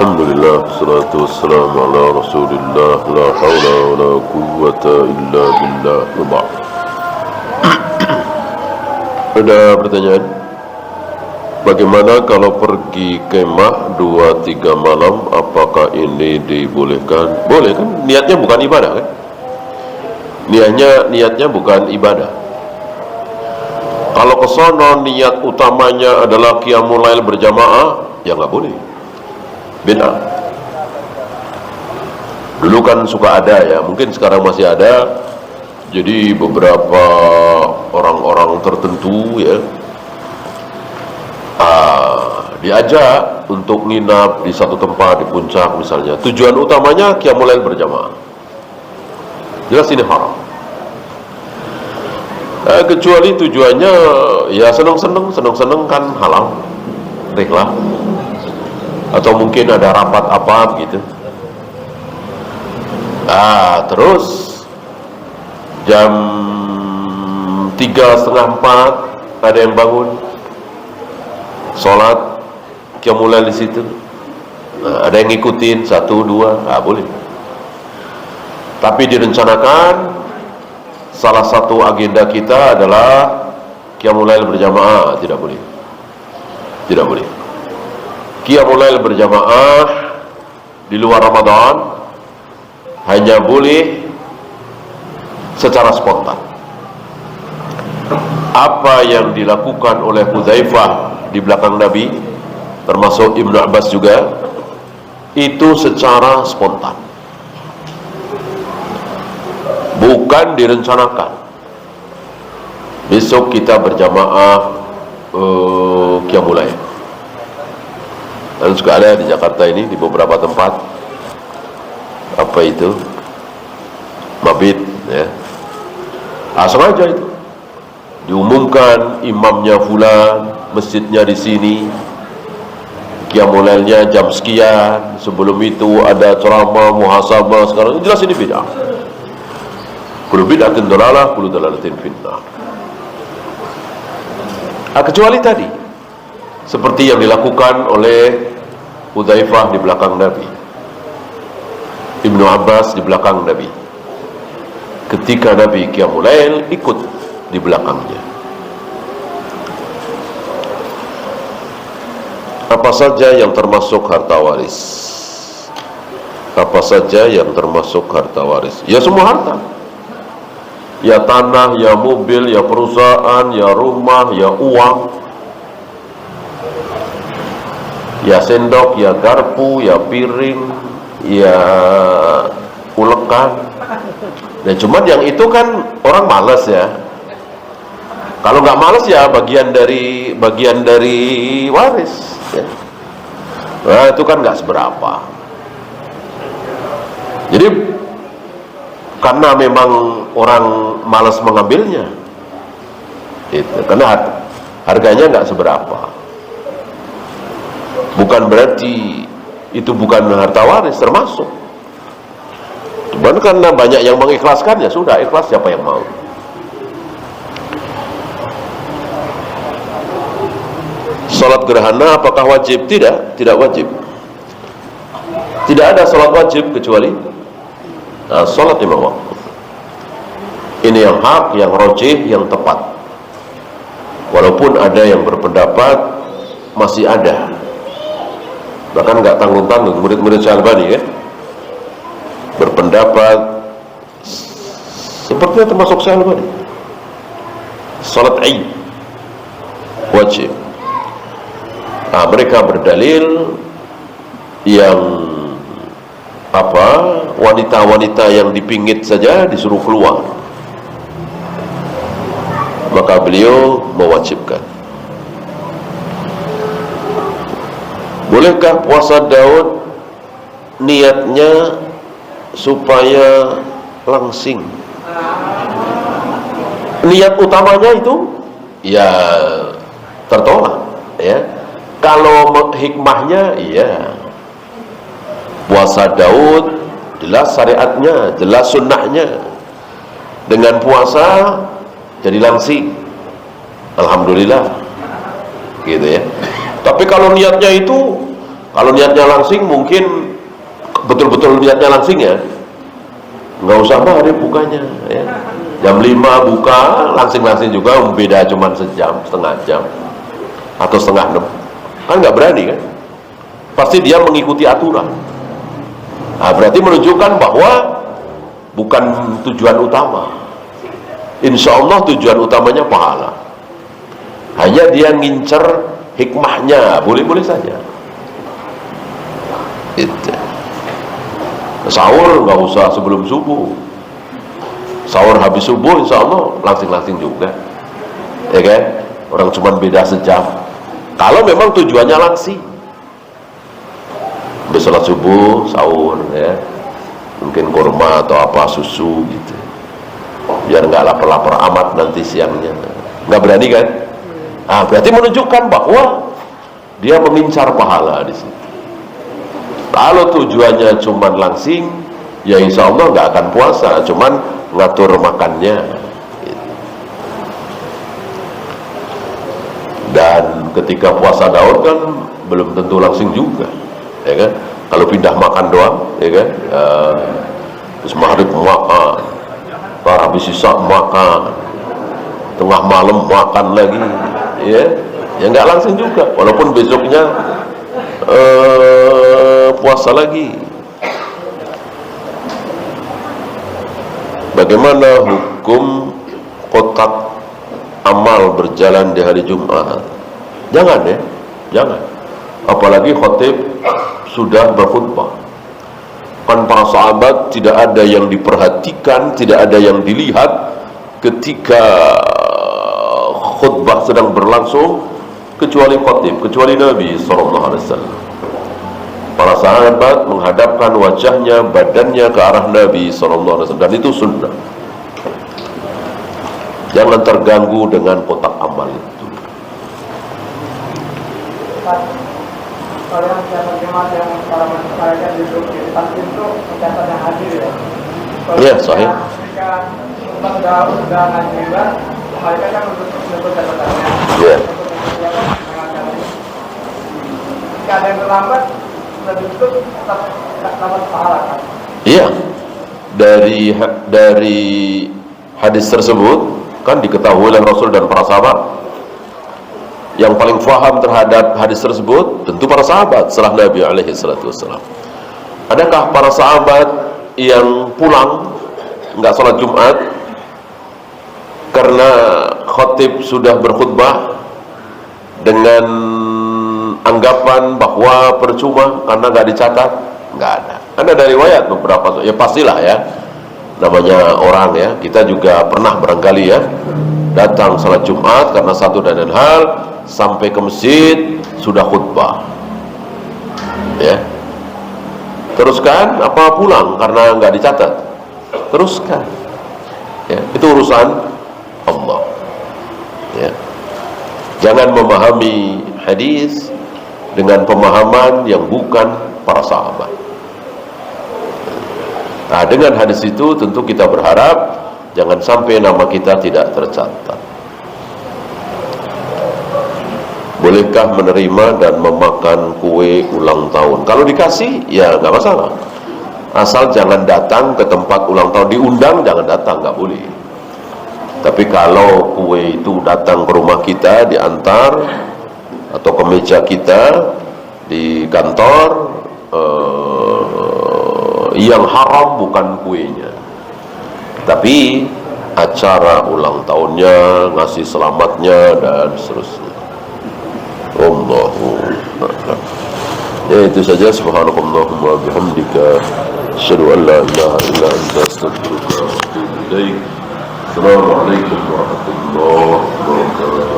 Alhamdulillah, salatu wassalamu ala rasulillah, la hawla wa la quwwata illa billah. Ada pertanyaan? Bagaimana kalau pergi kemah 2-3 malam, apakah ini dibolehkan? Boleh kan? Niatnya bukan ibadah kan? Niatnya bukan ibadah. Kalau kesono niat utamanya adalah qiyamul lail berjamaah, ya nggak boleh. Bid'ah. Dulu kan suka ada ya, mungkin sekarang masih ada. Jadi beberapa orang-orang tertentu ya diajak untuk nginap di satu tempat di puncak misalnya. Tujuan utamanya qiyamul lail berjamaah. Jelas ini haram. Kecuali tujuannya ya seneng-seneng kan halal. Baiklah. Atau mungkin ada rapat apa gitu. Terus jam 3:30-4 ada yang bangun, sholat qiyamul lail di situ. Ada yang ngikutin 1-2, boleh. Tapi direncanakan salah satu agenda kita adalah qiyamul lail berjamaah, tidak boleh. Tidak boleh. Qiyamul lail berjamaah di luar Ramadan hanya boleh secara spontan. Apa yang dilakukan oleh Hudzaifah di belakang Nabi, termasuk Ibnu Abbas juga, itu secara spontan, bukan direncanakan. Besok kita berjamaah qiyamul lail. Dan juga ada di Jakarta ini di beberapa tempat, apa itu, mabit ya. Sengaja itu diumumkan imamnya fulan, masjidnya di sini, qiyamul lailnya jam sekian, sebelum itu ada ceramah muhasabah. Sekarang jelas ini bid'ah. Kullu bid'atin dalalah, kullu dalalatin finnar. Kecuali tadi seperti yang dilakukan oleh Hudzaifah di belakang Nabi, Ibnu Abbas di belakang Nabi. Ketika Nabi qiyamul lail, ikut di belakangnya. Apa saja yang termasuk harta waris? Apa saja yang termasuk harta waris? Ya semua harta. Ya tanah, ya mobil, ya perusahaan, ya rumah, ya uang, ya sendok, ya garpu, ya piring, ya ulekan. Nah, cuman yang itu kan orang malas ya. Kalau nggak malas ya bagian dari waris. Ya. Nah, itu kan nggak seberapa. Jadi karena memang orang malas mengambilnya, itu karena harganya nggak seberapa. Bukan berarti itu bukan harta waris, termasuk. Cuman karena banyak yang mengikhlaskan, ya sudah, ikhlas siapa yang mau. Salat gerhana apakah wajib? Tidak wajib. Tidak ada salat wajib kecuali salat lima waktu. Ini yang hak, yang rajih, yang tepat. Walaupun ada yang berpendapat masih ada, bahkan nggak tanggung-tanggung, murid-murid Syalbani ya, berpendapat sepertinya termasuk Syalbani, salat Id wajib. Mereka berdalil yang wanita-wanita yang dipingit saja disuruh keluar, maka beliau mewajibkan. Bolehkah puasa Daud niatnya supaya langsing? Niat utamanya itu ya tertolak ya. Kalau hikmahnya, iya, puasa Daud jelas syariatnya, jelas sunnahnya. Dengan puasa jadi langsing, alhamdulillah, gitu ya. Tapi kalau niatnya itu Kalau niatnya langsing mungkin betul-betul niatnya langsing ya, nggak usah hari bukanya ya. Jam 5 buka, langsing-langsing juga, beda cuma sejam, setengah jam atau setengah 6, kan nggak berani kan, pasti dia mengikuti aturan. Nah, berarti menunjukkan bahwa bukan tujuan utama. Insya Allah tujuan utamanya pahala, hanya dia ngincer hikmahnya, boleh-boleh saja itu. Sahur nggak usah sebelum subuh, sahur habis subuh insya Allah langsing-langsing juga ya kan, orang cuma beda sejam. Kalau memang tujuannya langsing, habis sholat subuh sahur ya, mungkin kurma atau apa, susu gitu, biar nggak lapar-lapar amat nanti siangnya. Nggak berani kan? Nah, berarti menunjukkan bahwa dia mengincar pahala di situ. Kalau tujuannya cuman langsing, ya insya Allah nggak akan puasa, cuman ngatur makannya. Dan ketika puasa daun kan belum tentu langsing juga, ya kan? Kalau pindah makan doang, ya kan? Terus maghrib makan, habis isya makan, tengah malam makan lagi, ya nggak langsing juga, walaupun besoknya puasa lagi. Bagaimana hukum kotak amal berjalan di hari Jumat? Jangan ya, jangan. Apalagi khatib sudah berkhutbah. Kan para sahabat tidak ada yang diperhatikan, tidak ada yang dilihat ketika khutbah sedang berlangsung, kecuali khatib, kecuali Nabi SAW. Para sahabat menghadapkan wajahnya, badannya ke arah Nabi SAW, dan itu sunnah. Jangan terganggu dengan kotak amal itu. Kalau yang siapa jemaat yang para masyarakat duduk di depan pintu, mencatat yang hadir ya. Iya, sahih. Ketika sudah ngaji, mereka kan untuk catatannya. Iya. Jika ada yang terlambat, sudah ditutup, tetap dapat pahala kan? Iya. Dari hadis tersebut kan diketahui oleh Rasul dan para sahabat. Yang paling faham terhadap hadis tersebut tentu para sahabat setelah Nabi SAW. Adakah para sahabat yang pulang nggak sholat Jumat karena khatib sudah berkhutbah dengan anggapan bahwa percuma karena nggak dicatat? Nggak ada. Ada dari riwayat beberapa, ya pastilah ya, namanya orang ya, kita juga pernah barangkali ya datang salat Jumat karena satu dan lain hal, sampai ke masjid sudah khutbah ya, teruskan apa pulang karena nggak dicatat? Teruskan ya, itu urusan Allah ya. Jangan memahami hadis dengan pemahaman yang bukan para sahabat. Nah, dengan hadis itu tentu kita berharap jangan sampai nama kita tidak tercatat. Bolehkah menerima dan memakan kue ulang tahun? Kalau dikasih, ya nggak masalah. Asal jangan datang ke tempat ulang tahun. Diundang, jangan datang, nggak boleh. Tapi kalau kue itu datang ke rumah kita, diantar, atau ke meja kita, di kantor, yang haram bukan kuenya, tapi acara ulang tahunnya, ngasih selamatnya, dan seterusnya. Allahu Akbar. Ya, itu saja. Subhanakallahumma bihamdika, asyhadu an la ilaha illa anta, astaghfiruka wa atubu ilaik. Assalamualaikum warahmatullahi wabarakatuh.